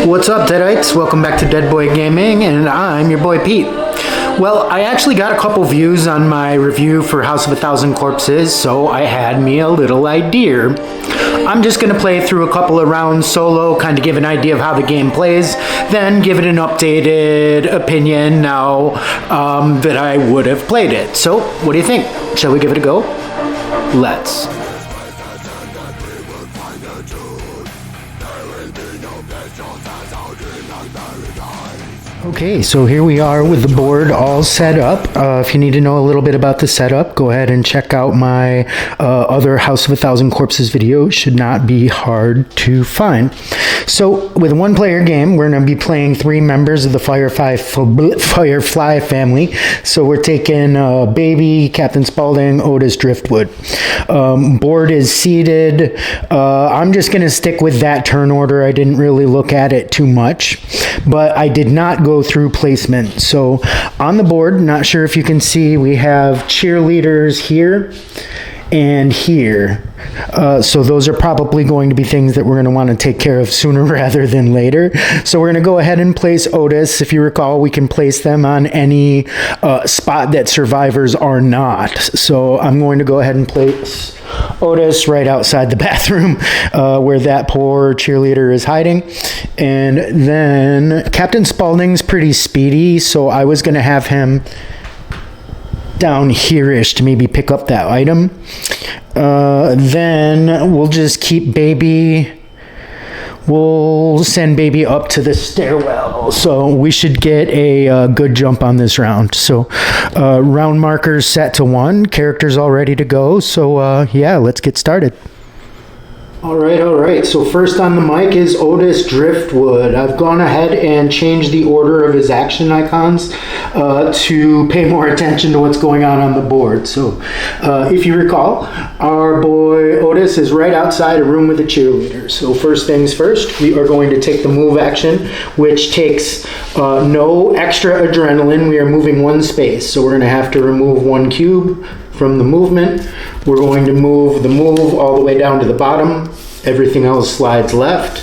What's up, Deadites? Welcome back to Dead Boy Gaming, and I'm your boy Pete. Well, I actually got a couple views on my review for House of a Thousand Corpses, so I had me a little idea. I'm just going to play through a couple of rounds solo, kind of give an idea of how the game plays, then give it an updated opinion now that I would have played it. So, what do you think? Shall we give it a go? Let's. Okay, so here we are with the board all set up. If you need to know a little bit about the setup, go ahead and check out my other House of a Thousand Corpses video. Should not be hard to find. So, with a one-player game, we're going to be playing 3 members of the Firefly family. So we're taking Baby, Captain Spaulding, Otis, Driftwood. Board is seated. I'm just going to stick with that turn order. I didn't really look at it too much, but I did not go through placement. So on the board, not sure if you can see, we have cheerleaders here and here. So those are probably going to be things that we're going to want to take care of sooner rather than later. So we're going to go ahead and place Otis. If you recall, we can place them on any spot that survivors are not. So I'm going to go ahead and place Otis right outside the bathroom where that poor cheerleader is hiding. And then Captain Spaulding's pretty speedy, so I was going to have him down here-ish to maybe pick up that item. Then we'll just keep Baby. We'll send Baby up to the stairwell, so we should get a good jump on this round. So round markers set to 1, characters all ready to go. So yeah, let's get started. All right. So first on the mic is Otis Driftwood. I've gone ahead and changed the order of his action icons to pay more attention to what's going on the board. So if you recall, our boy Otis is right outside a room with a cheerleader. So first things first, we are going to take the move action, which takes no extra adrenaline. We are moving 1 space, so we're going to have to remove 1 cube from the movement. We're going to move the move all the way down to the bottom. Everything else slides left.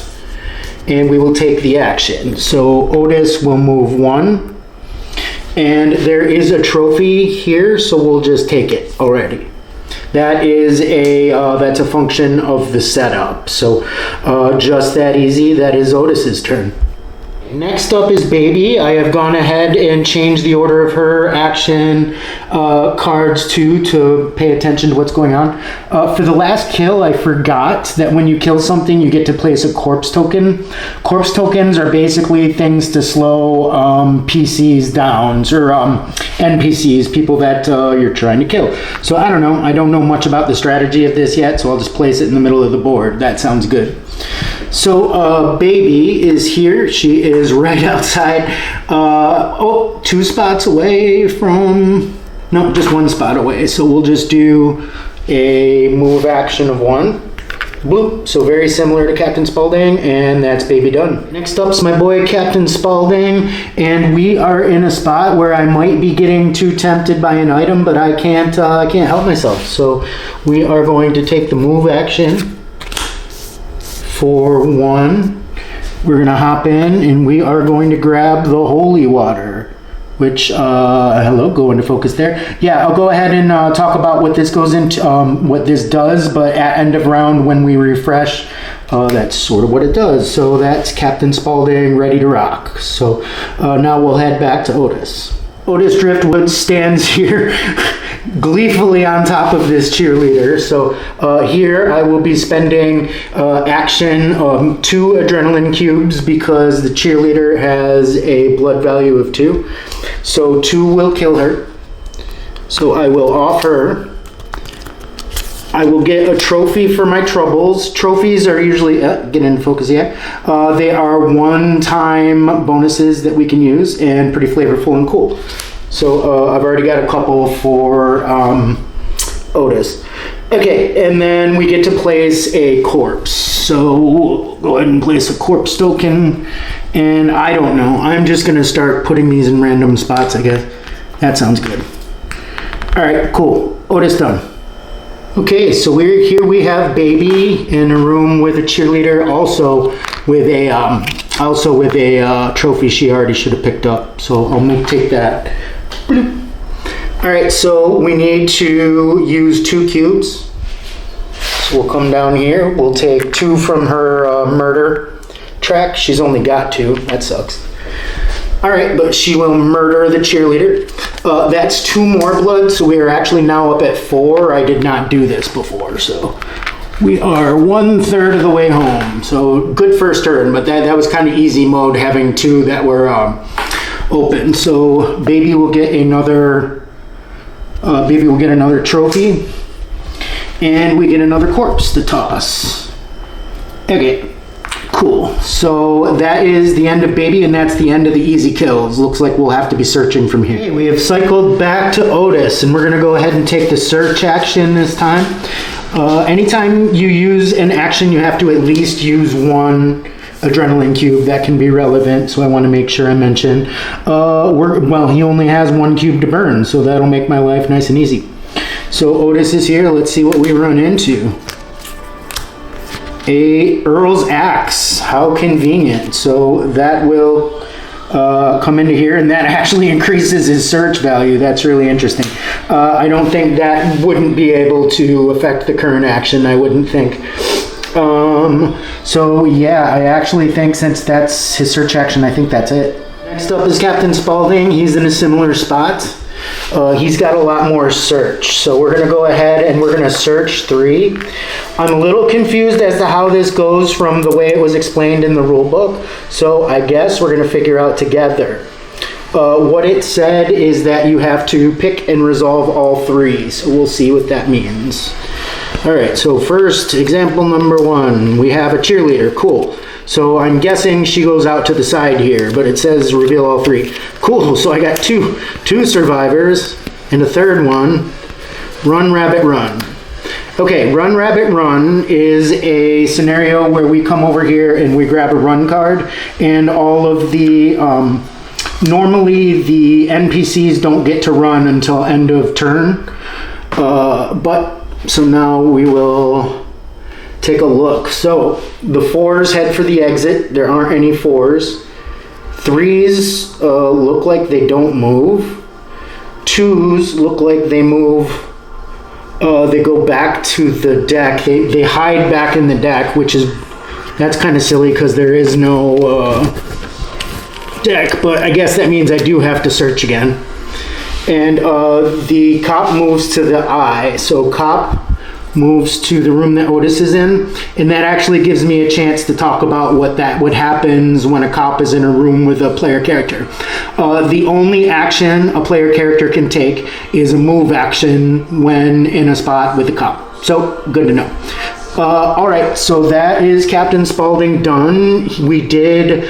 And we will take the action. So Otis will move 1. And there is a trophy here, so we'll just take it already. That is that's a function of the setup. So just that easy. That is Otis's turn. Next up is Baby. I have gone ahead and changed the order of her action cards to pay attention to what's going on. For the last kill, I forgot that when you kill something, you get to place a corpse token. Corpse tokens are basically things to slow PCs down, or NPCs, people that you're trying to kill. So I don't know. I don't know much about the strategy of this yet, so I'll just place it in the middle of the board. That sounds good. So Baby is here. She is right outside. 2 spots away from... No, just 1 spot away. So we'll just do a move action of 1. Bloop. So very similar to Captain Spaulding, and that's Baby done. Next up's my boy Captain Spaulding, and we are in a spot where I might be getting too tempted by an item, but I can't help myself. So we are going to take the move action. For 1, we're going to hop in and we are going to grab the holy water, which, hello, go into focus there. Yeah, I'll go ahead and talk about what this goes into, what this does, but at end of round when we refresh, that's sort of what it does. So that's Captain Spaulding ready to rock. So now we'll head back to Otis. Otis Driftwood stands here gleefully on top of this cheerleader. So here I will be spending action 2 adrenaline cubes because the cheerleader has a blood value of 2. So 2 will kill her. So I will off her. I will get a trophy for my troubles. Trophies are usually, get in focus, yeah. They are one-time bonuses that we can use and pretty flavorful and cool. So I've already got a couple for Otis. Okay, and then we get to place a corpse. So we'll go ahead and place a corpse token. And I don't know, I'm just gonna start putting these in random spots, I guess. That sounds good. All right, cool, Otis done. Okay, so we have Baby in a room with a cheerleader, also with a Also with a trophy she already should have picked up. So I'll take that. Bloop. All right, so we need to use 2 cubes. So we'll come down here. We'll take 2 from her murder track. She's only got 2. That sucks. All right, but she will murder the cheerleader. That's 2 more blood, so we are actually now up at 4. I did not do this before, so we are 1/3 of the way home. So good first turn, but that was kind of easy mode having 2 that were open. So baby will get another trophy, and we get another corpse to toss. Okay. Cool. So that is the end of baby, and that's the end of the easy kills. Looks like we'll have to be searching from here. Okay, we have cycled back to Otis, and we're going to go ahead and take the search action this time. Anytime you use an action, you have to at least use 1 adrenaline cube. That can be relevant, so I want to make sure I mention. Well, he only has 1 cube to burn, so that'll make my life nice and easy. So Otis is here. Let's see what we run into. A Earl's Axe, how convenient. So that will come into here, and that actually increases his search value. That's really interesting. I don't think that wouldn't be able to affect the current action, I wouldn't think. So yeah, I actually think since that's his search action, I think that's it. Next up is Captain Spaulding. He's in a similar spot. He's got a lot more search. So we're going to go ahead and we're going to search 3. I'm a little confused as to how this goes from the way it was explained in the rule book. So I guess we're going to figure out together. What it said is that you have to pick and resolve all 3. So we'll see what that means. All right, so first, example number 1, we have a cheerleader. Cool. So I'm guessing she goes out to the side here, but it says reveal all 3. Cool, so I got two survivors and a third one. Run, rabbit, run. Okay, run, rabbit, run is a scenario where we come over here and we grab a run card, and all of the, normally the NPCs don't get to run until end of turn, so now we will take a look. So the 4s head for the exit. There aren't any 4s. 3s look like they don't move. 2s look like they move. They go back to the deck. They hide back in the deck, that's kind of silly because there is no deck, but I guess that means I do have to search again. And the cop moves to the eye. So cop moves to the room that Otis is in, and that actually gives me a chance to talk about what happens when a cop is in a room with a player character. The only action a player character can take is a move action when in a spot with the cop. So good to know. All right, so that is Captain Spaulding done. We did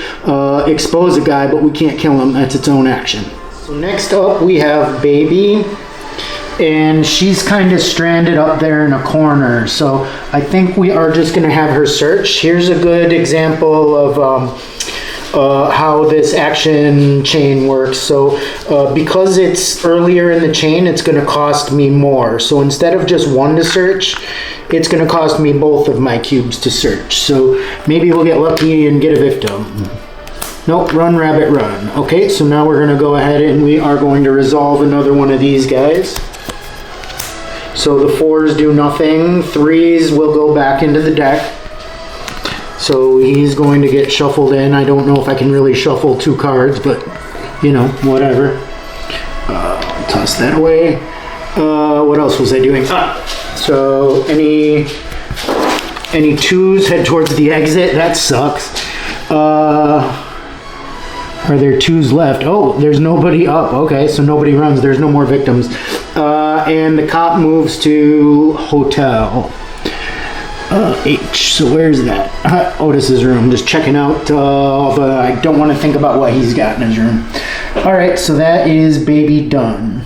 expose a guy, but we can't kill him. That's its own action. So next up we have Baby, and she's kind of stranded up there in a corner. So I think we are just gonna have her search. Here's a good example of how this action chain works. So because it's earlier in the chain, it's gonna cost me more. So instead of just 1 to search, it's gonna cost me both of my cubes to search. So maybe we'll get lucky and get a victim. Nope, run, rabbit, run. Okay, so now we're gonna go ahead and we are going to resolve another one of these guys. So the 4s do nothing. 3s will go back into the deck. So he's going to get shuffled in. I don't know if I can really shuffle 2 cards, but you know, whatever. Toss that away. What else was I doing? So any 2s head towards the exit. That sucks. Are there 2s left? Oh, there's nobody up. Okay, so nobody runs. There's no more victims. And the cop moves to hotel. H. So where's that? Otis's room. Just checking out. I don't want to think about what he's got in his room. All right, so that is Baby done.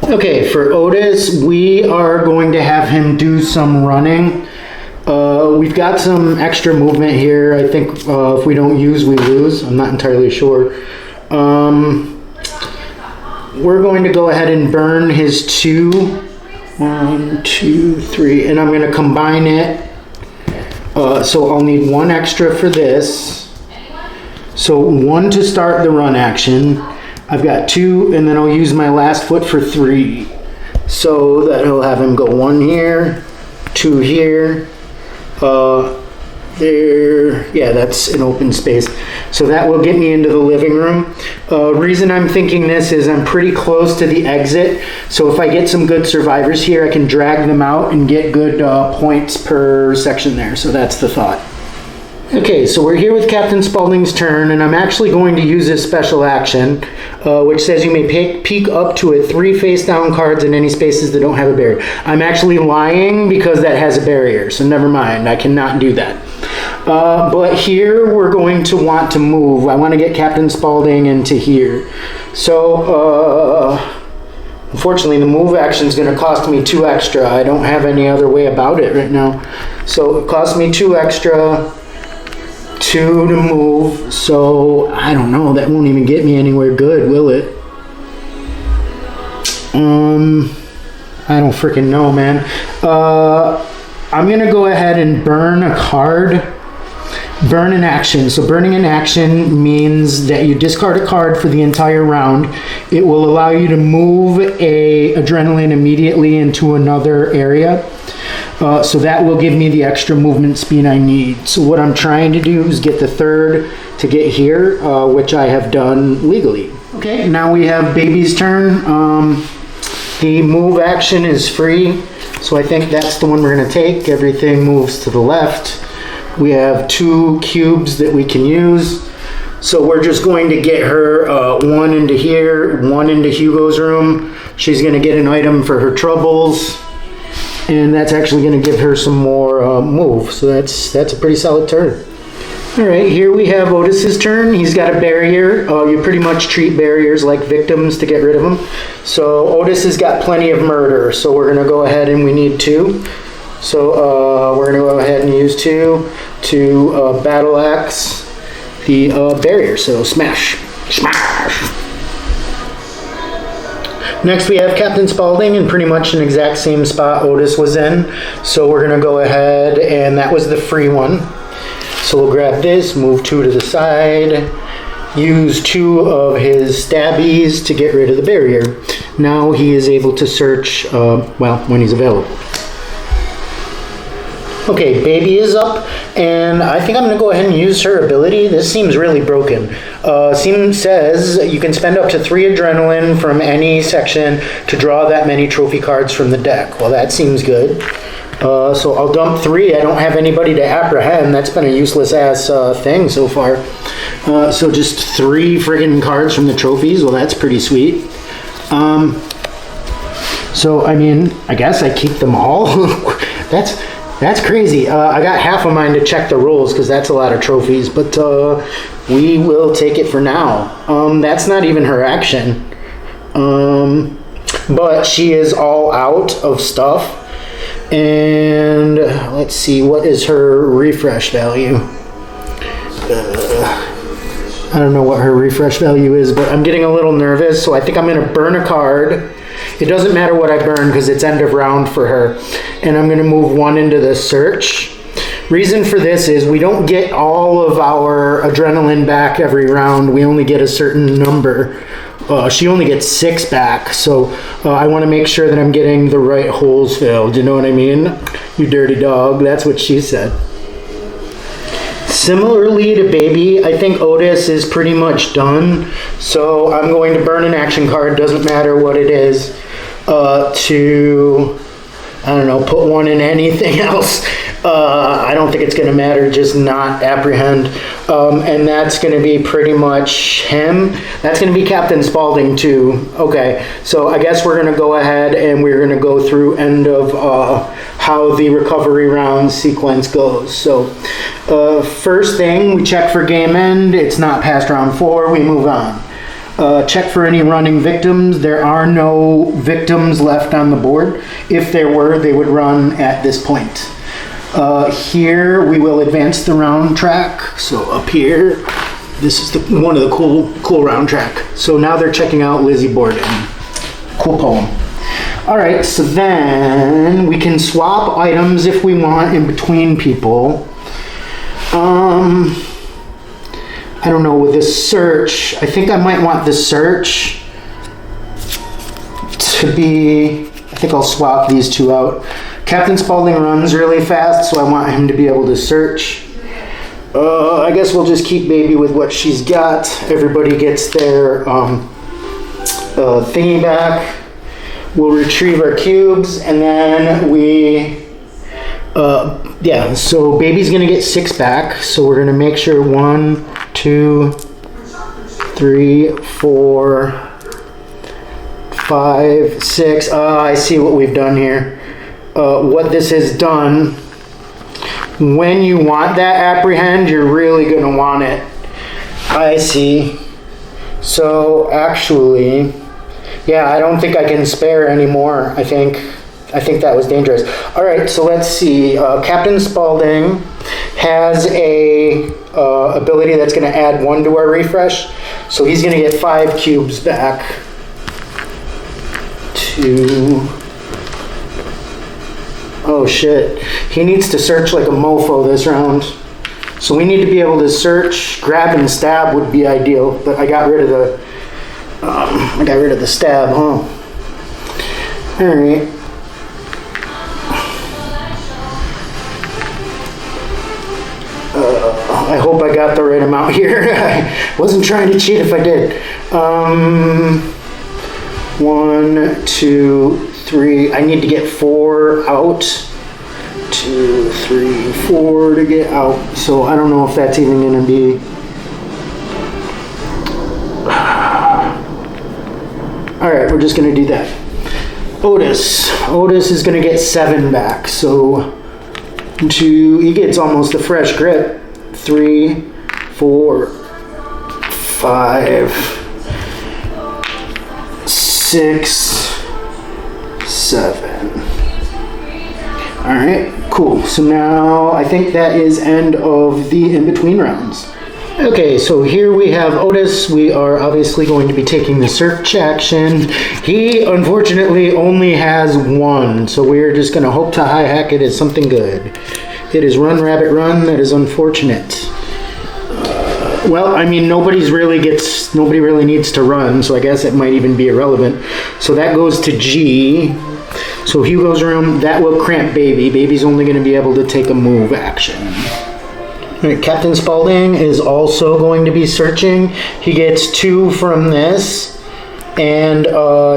Okay, for Otis, we are going to have him do some running. We've got some extra movement here. I think if we don't use, we lose. I'm not entirely sure. We're going to go ahead and burn his 2. 1, 2, 3, and I'm going to combine it. So I'll need 1 extra for this. So 1 to start the run action. I've got 2, and then I'll use my last foot for 3. So that'll have him go 1 here, 2 here, there, yeah, that's an open space. So that will get me into the living room. Reason I'm thinking this is I'm pretty close to the exit. So if I get some good survivors here, I can drag them out and get good points per section there. So that's the thought. Okay, so we're here with Captain Spaulding's turn, and I'm actually going to use his special action, which says you may peek up to 3 face-down cards in any spaces that don't have a barrier. I'm actually lying because that has a barrier, so never mind, I cannot do that. But here we're going to want to move. I want to get Captain Spaulding into here. So, unfortunately, the move action is going to cost me 2 extra. I don't have any other way about it right now. So it costs me 2 extra. 2 to move, so I don't know, that won't even get me anywhere good, will it? I don't freaking know, man. I'm gonna go ahead and burn a card. Burn an action. So burning an action means that you discard a card for the entire round. It will allow you to move a adrenaline immediately into another area. So that will give me the extra movement speed I need. So what I'm trying to do is get the 3rd to get here, which I have done legally. Okay, now we have Baby's turn. The move action is free, so I think that's the one we're gonna take. Everything moves to the left. We have 2 cubes that we can use. So we're just going to get her 1 into here, 1 into Hugo's room. She's gonna get an item for her troubles. And that's actually going to give her some more move. So that's a pretty solid turn. All right, here we have Otis's turn. He's got a barrier. You pretty much treat barriers like victims to get rid of them. So Otis has got plenty of murder. So we're going to go ahead and we need 2. So we're going to go ahead and use 2 to battle axe the barrier. So smash, smash. Next we have Captain Spaulding in pretty much an exact same spot Otis was in. So we're gonna go ahead, and that was the free one. So we'll grab this, move 2 to the side, use 2 of his stabbies to get rid of the barrier. Now he is able to search, well, when he's available. Okay, Baby is up, and I think I'm gonna go ahead and use her ability. This seems really broken. Says you can spend up to 3 adrenaline from any section to draw that many trophy cards from the deck. Well, that seems good. So I'll dump 3. I don't have anybody to apprehend. That's been a useless ass thing so far. So just 3 friggin' cards from the trophies. Well, that's pretty sweet. So I mean, I guess I keep them all. That's crazy. I got half of mine to check the rules because that's a lot of trophies, but we will take it for now. That's not even her action. But she is all out of stuff. And let's see, what is her refresh value? I don't know what her refresh value is, but I'm getting a little nervous, so I think I'm going to burn a card. It doesn't matter what I burn because it's end of round for her. And I'm going to move 1 into the search. Reason for this is we don't get all of our adrenaline back every round. We only get a certain number. She only gets 6 back, so I want to make sure that I'm getting the right holes filled. You know what I mean? You dirty dog. That's what she said. Similarly to Baby, I think Otis is pretty much done. So I'm going to burn an action card, doesn't matter what it is, to, I don't know, put 1 in anything else. I don't think it's going to matter, just not apprehend. And that's going to be pretty much him. That's going to be Captain Spaulding too. Okay, so I guess we're going to go ahead and we're going to go through end of how the recovery round sequence goes. So first thing, we check for game end. It's not past round 4, we move on. Check for any running victims. There are no victims left on the board. If there were, they would run at this point. Here we will advance the round track. So up here, this is one of the cool round track. So now they're checking out Lizzie Borden. Cool poem. All right, so then we can swap items if we want in between people. I don't know, with this search, I think I might want the search to be, I think I'll swap these two out. Captain Spaulding runs really fast, so I want him to be able to search. I guess we'll just keep baby with what she's got. Everybody gets their thingy back. We'll retrieve our cubes, and then we, yeah, so baby's gonna get 6 back. So we're gonna make sure 1, 2, 3, 4, 5, 6. I see what we've done here. What this has done, when you want that apprehend, you're really gonna want it. I see. So actually, yeah, I don't think I can spare anymore. I think that was dangerous. All right, so let's see. Captain Spaulding has a ability that's going to add 1 to our refresh. So he's going to get 5 cubes back. 2. Oh shit. He needs to search like a mofo this round. So we need to be able to search. Grab and stab would be ideal, but I got rid of the stab, huh? All right. I hope I got the right amount here. I wasn't trying to cheat if I did. 1, 2, 3. I need to get 4 out. 2, 3, 4 to get out. So I don't know if that's even going to be. All right, we're just going to do that. Otis is going to get 7 back. So he gets almost a fresh grip. 3, 4, 5, 6, 7. All right, cool. So now I think that is end of the in-between rounds. Okay, so here we have Otis. We are obviously going to be taking the search action. He unfortunately only has 1, so we're just going to hope to high hack it as something good. It is run, rabbit, run. That is unfortunate. Well, I mean, nobody really needs to run, so I guess it might even be irrelevant. So that goes to G. So Hugo's room, that will cramp baby. Baby's only going to be able to take a move action. All right, Captain Spaulding is also going to be searching. He gets 2 from this, and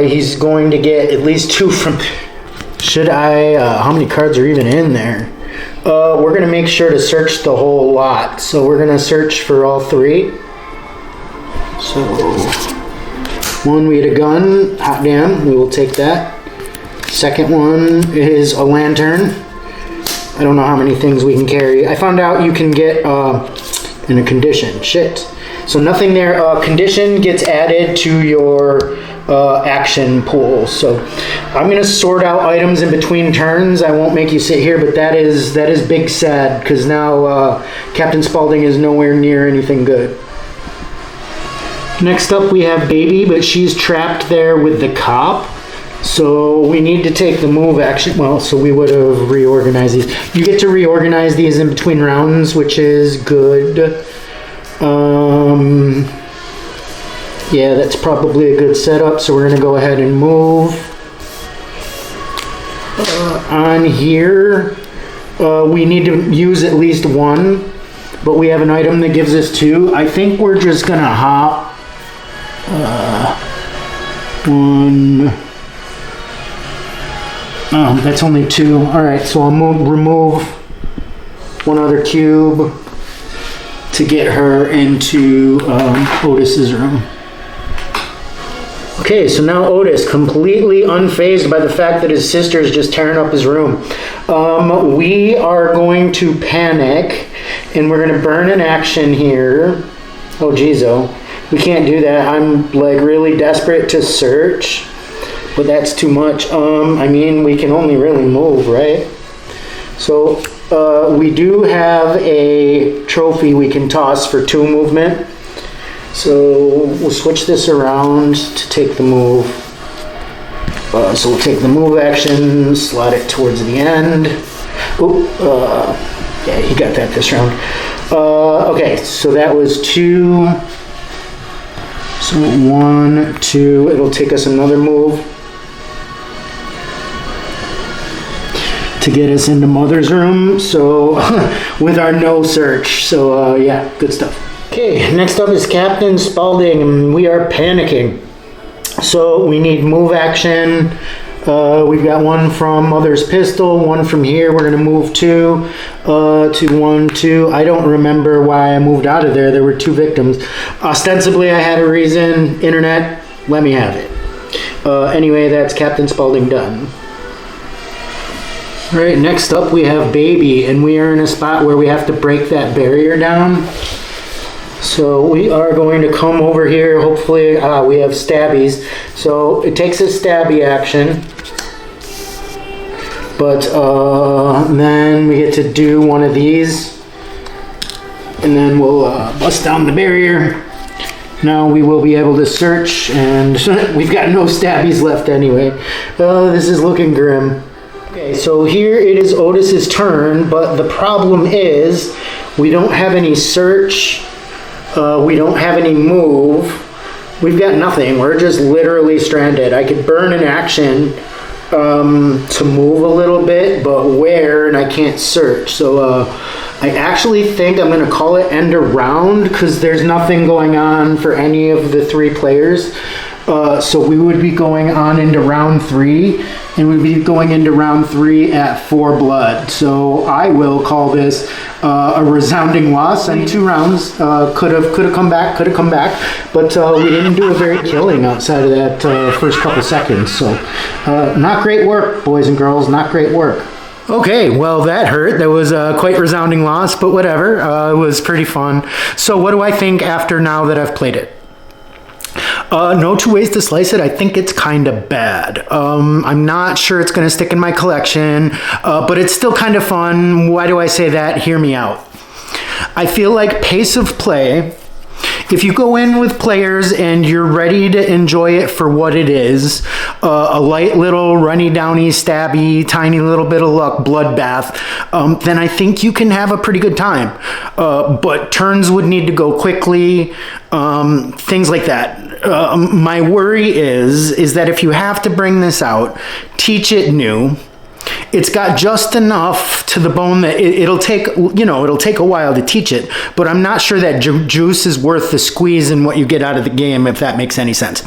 he's going to get at least 2 from. How many cards are even in there? We're going to make sure to search the whole lot. So we're going to search for all 3. So 1, we had a gun. Hot damn, we will take that. Second one is a lantern. I don't know how many things we can carry. I found out you can get in a condition. Shit. So nothing there. Condition gets added to your action pool. So I'm going to sort out items in between turns. I won't make you sit here, but that is big sad because now Captain Spaulding is nowhere near anything good. Next up we have Baby, but she's trapped there with the cop. So we need to take the move action. Well, so we would have reorganized these. You get to reorganize these in between rounds, which is good. Yeah, that's probably a good setup. So we're going to go ahead and move. On here, we need to use at least 1, but we have an item that gives us 2. I think we're just going to hop 1. Oh, that's only 2. All right, so I'll remove 1 other cube to get her into Otis's room. Okay, so now Otis, completely unfazed by the fact that his sister is just tearing up his room. We are going to panic, and we're going to burn an action here. Oh, geez, oh. We can't do that. I'm, like, really desperate to search, but that's too much. I mean, we can only really move, right? So, we do have a trophy we can toss for 2 movement. So we'll switch this around to take the move. So we'll take the move action, slot it towards the end. Yeah, he got that this round. Okay, so that was 2. So 1, 2. It'll take us another move to get us into Mother's room. So with our no search. So yeah, good stuff. Okay, next up is Captain Spaulding, and we are panicking. So we need move action. We've got one from Mother's pistol, one from here. We're gonna move 2 to 1, 2. I don't remember why I moved out of there. There were 2 victims. Ostensibly, I had a reason. Internet, let me have it. Anyway, that's Captain Spaulding done. All right, next up we have Baby, and we are in a spot where we have to break that barrier down. So we are going to come over here. Hopefully, we have stabbies. So it takes a stabby action. But then we get to do one of these. And then we'll bust down the barrier. Now we will be able to search, and we've got no stabbies left anyway. This is looking grim. Okay, so here it is Otis's turn, but the problem is we don't have any search. We don't have any move. We've got nothing. We're just literally stranded. I could burn an action to move a little bit, but where? And I can't search. So I actually think I'm going to call it end of round because there's nothing going on for any of the 3 players. So we would be going on into round 3, and we'd be going into round 3 at 4 blood. So I will call this a resounding loss. And 2 rounds could have come back, but we didn't do a very killing outside of that first couple seconds. So not great work, boys and girls. Not great work. Okay, well that hurt. That was a quite resounding loss, but whatever. It was pretty fun. So what do I think after now that I've played it? No 2 ways to slice it. I think it's kind of bad. I'm not sure it's going to stick in my collection, but it's still kind of fun. Why do I say that? Hear me out. I feel like pace of play, if you go in with players and you're ready to enjoy it for what it is, a light little runny downy stabby tiny little bit of luck bloodbath, then I think you can have a pretty good time. But turns would need to go quickly, things like that. My worry is that if you have to bring this out, teach it new. It's got just enough to the bone that it'll take a while to teach it, but I'm not sure that juice is worth the squeeze in what you get out of the game, if that makes any sense.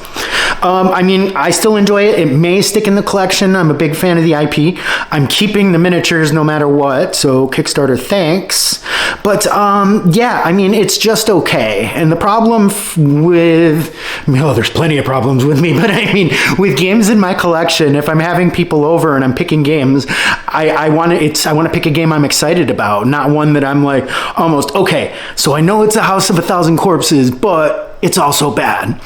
I mean, I still enjoy it. It may stick in the collection. I'm a big fan of the IP. I'm keeping the miniatures no matter what, so Kickstarter, thanks. But yeah, I mean, it's just okay. And the problem with, there's plenty of problems with me, but I mean, with games in my collection, if I'm having people over and I'm picking games, I want to pick a game I'm excited about, not one that I'm like almost, okay, so I know it's a House of a Thousand Corpses, but it's also bad.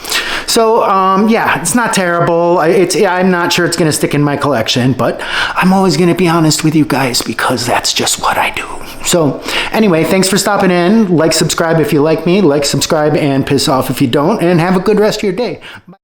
So yeah, it's not terrible. I'm not sure it's going to stick in my collection, but I'm always going to be honest with you guys because that's just what I do. So anyway, thanks for stopping in. Like, subscribe if you like me. Like, subscribe, and piss off if you don't. And have a good rest of your day. Bye.